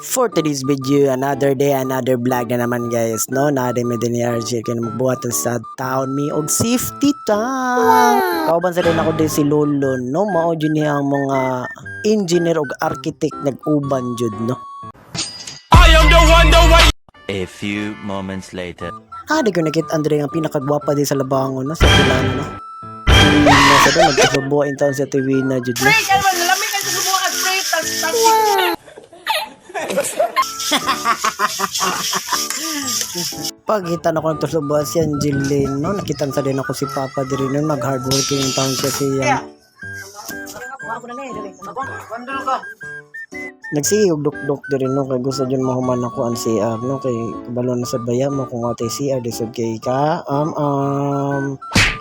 For today's video, another day, another vlog na naman guys, no? Nade me din ni RJ kaya magbuhatan sa town me og safety tank. Kauban sa din ako din si Lolo, no? Mao dyan niya ang mga engineer og architect nag-uban jud, no? I am the one, the way. A few moments later. Di ko nakita Andre ang pinakagwapa di sa labangon, no? Sa Pilano, no? Nasa doon, nagkasubuhain taon sa TV na jud, no? Pagkita na ko ng tusubuan si Angeline, no? Nakitan sa din ako si Papa diri nun, mag-hardworking yung taon siya siya. Nagsige og duk-duk diri no, kay gusto dyan mahuman ako ang CR, no? Kay kabalo na sa baya mo kung atay CR, disod kay ka,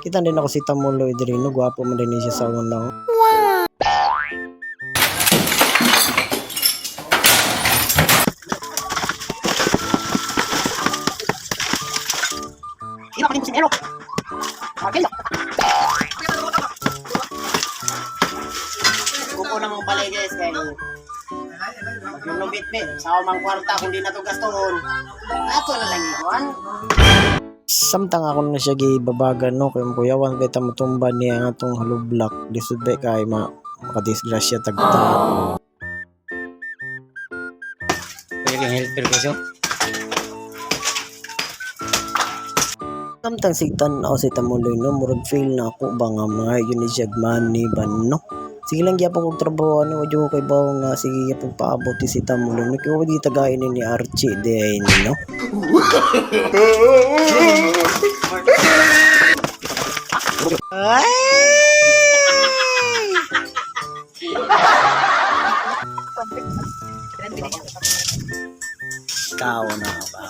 kita din ako si Tamuloy diri no, gwapo man din siya sa una. Sino pa rin kusinero? Okay lang. Kuko na mong balay guys kaya yung lubit-bit sa umang kwarta kung di na ito gastoon. Ato na lang ikuan. Samtang ako na siya gibabagan no, kay kuyawan kay tamutumba niya nga itong halublak. Disod ba kay makadisgrasya tagta. Kaya kang helper ko siya. Samtang sigtan ako si Tamuloy no, murag fail na ako ba nga mga yun ni Jagmani ba no? Sige lang gyapon kog trabaho ni wadyo kay bawo nga sige gyapon paabot si Tamuloy no, kay wadi tagayin ni Archie din no. Ay! Kau na ba?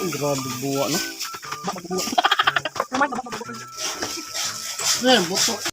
Grabe buwa no. Ngayon, buto.